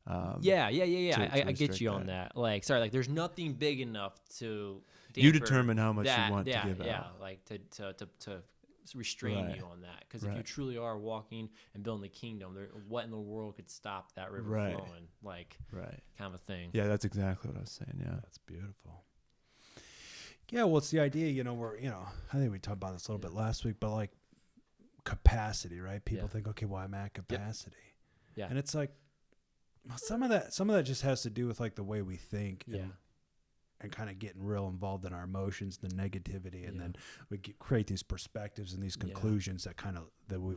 I get you on that. Like, sorry, like there's nothing big enough to you determine how much you want to give out. Yeah, like to restrain you on that. Because if you truly are walking and building the kingdom, what in the world could stop that river flowing? Like, kind of a thing. Yeah, that's exactly what I was saying. Yeah, that's beautiful. Yeah, well, it's the idea, where, I think we talked about this a little bit last week, but like capacity, right? People think, okay, well, I'm at capacity. Yeah. And it's like, some of that just has to do with like the way we think and kind of getting real involved in our emotions, the negativity, and then we create these perspectives and these conclusions that kind of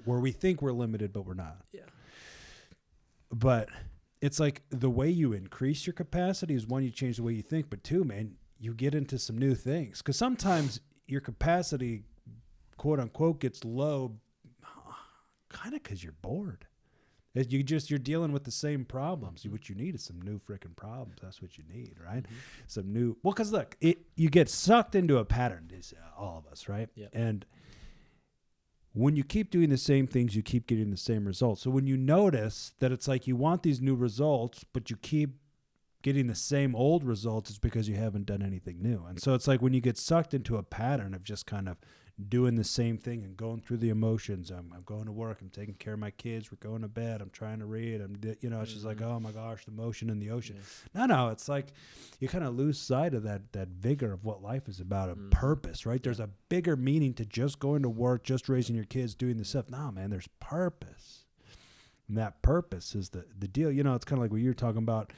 where we think we're limited, but we're not. Yeah. But it's like the way you increase your capacity is one, you change the way you think, but two, man, you get into some new things. Because sometimes your capacity, quote unquote, gets low kind of because you're bored. You're dealing with the same problems. What you need is some new freaking problems. That's what you need, right? Mm-hmm. Some new, well, because look, you get sucked into a pattern, all of us, right? Yep. And when you keep doing the same things, you keep getting the same results. So when you notice that it's like you want these new results, but you keep getting the same old results, it's because you haven't done anything new. And so it's like when you get sucked into a pattern of just kind of doing the same thing and going through the emotions. I'm going to work. I'm taking care of my kids. We're going to bed. I'm trying to read. It's just like, oh my gosh, the motion in the ocean. Yeah. No, it's like you kind of lose sight of that vigor of what life is about, a purpose, right? There's a bigger meaning to just going to work, just raising your kids, doing this stuff. No, man, there's purpose. And that purpose is the deal. It's kind of like what you were talking about,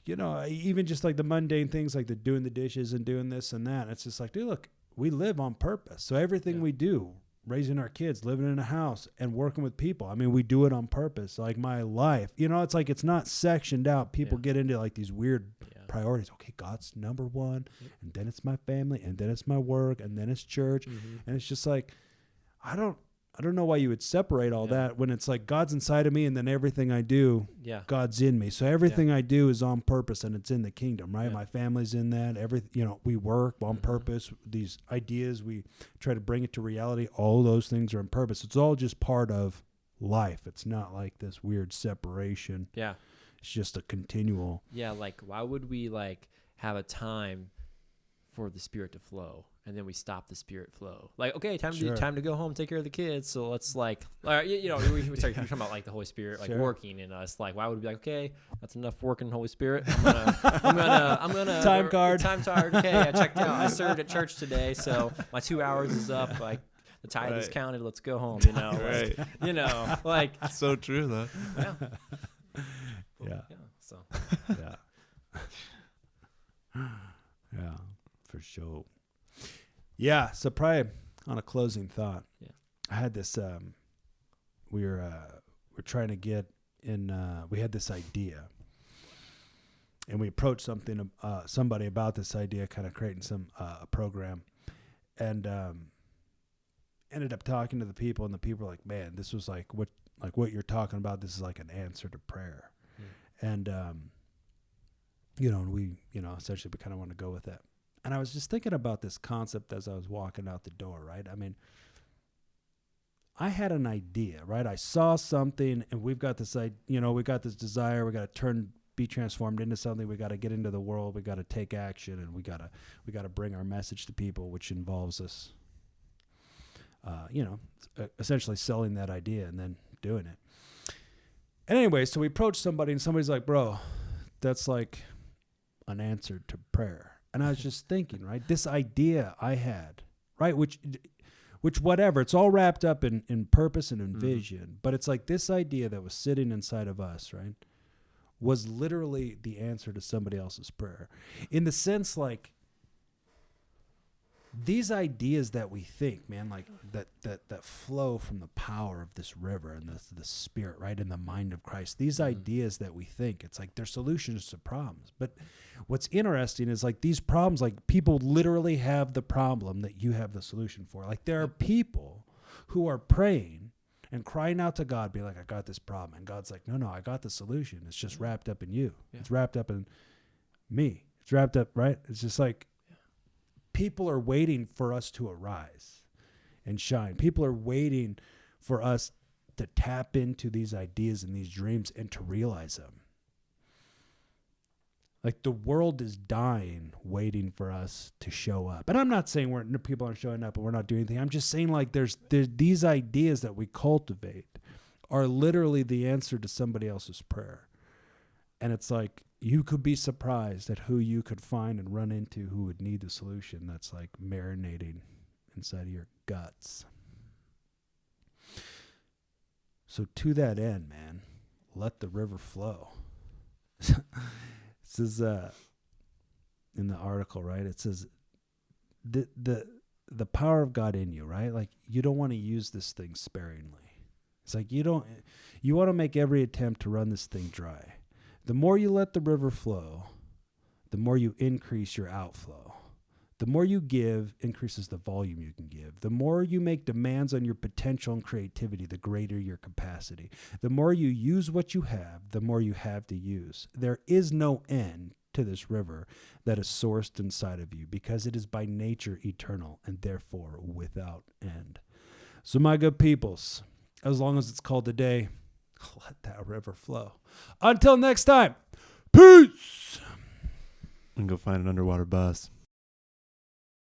even just like the mundane things like doing the dishes and doing this and that. It's just like, dude, look, we live on purpose. So everything we do, raising our kids, living in a house, and working with people, I mean, we do it on purpose. Like my life, it's like it's not sectioned out. People get into like these weird priorities. Okay, God's number one, and then it's my family, and then it's my work, and then it's church. And it's just like, I don't know why you would separate all that when it's like God's inside of me, and then everything I do, God's in me. So everything I do is on purpose, and it's in the kingdom, right? My family's in that. We work on purpose. These ideas, we try to bring it to reality. All those things are on purpose. It's all just part of life. It's not like this weird separation. Yeah. It's just a continual. Yeah, like why would we like have a time for the Spirit to flow? And then we stop the Spirit flow. Like, okay, time to go home, take care of the kids. So let's like, we start talking about like the Holy Spirit, like working in us. Like, why would we be like, okay, that's enough working, Holy Spirit. I'm gonna time card. Okay, I checked out. I served at church today, so my 2 hours is up. Like, the tithe is counted. Let's go home. Like it's so true though. Yeah. So. Yeah, for sure. Yeah, so probably on a closing thought, I had this. We're trying to get in. We had this idea, and we approached somebody about this idea, kind of creating some a program, and ended up talking to the people, and the people were like, "Man, this was like what you're talking about. This is like an answer to prayer," and and we essentially we kind of want to go with that. And I was just thinking about this concept as I was walking out the door, right? I mean, I had an idea, right? I saw something, and we've got this, we got this desire. We got to be transformed into something. We got to get into the world. We got to take action, and we got to bring our message to people, which involves us, essentially selling that idea and then doing it. And anyway, so we approached somebody, and somebody's like, "Bro, that's like an answer to prayer." And I was just thinking, right, this idea I had, right, which whatever, it's all wrapped up in purpose and in vision, but it's like this idea that was sitting inside of us, right, was literally the answer to somebody else's prayer. In the sense, like, these ideas that we think, man, like that flow from the power of this river and the Spirit, right, in the mind of Christ, these ideas that we think, it's like they're solutions to problems. But what's interesting is like these problems, like people literally have the problem that you have the solution for. Like there are people who are praying and crying out to God, be like, "I got this problem." And God's like, no, I got the solution. It's just wrapped up in you. Yeah. It's wrapped up in me. It's wrapped up, right? It's just like, people are waiting for us to arise and shine. People are waiting for us to tap into these ideas and these dreams and to realize them. Like the world is dying, waiting for us to show up. And I'm not saying people aren't showing up and we're not doing anything. I'm just saying like there's these ideas that we cultivate are literally the answer to somebody else's prayer. And it's like, you could be surprised at who you could find and run into who would need the solution that's like marinating inside of your guts. So to that end, man, let the river flow. This is in the article, right? It says the power of God in you, right? Like you don't want to use this thing sparingly. It's like you want to make every attempt to run this thing dry. The more you let the river flow, the more you increase your outflow. The more you give increases the volume you can give. The more you make demands on your potential and creativity, the greater your capacity. The more you use what you have, the more you have to use. There is no end to this river that is sourced inside of you because it is by nature eternal and therefore without end. So my good peoples, as long as it's called today, let that river flow. Until next time, peace. And go find an underwater bus.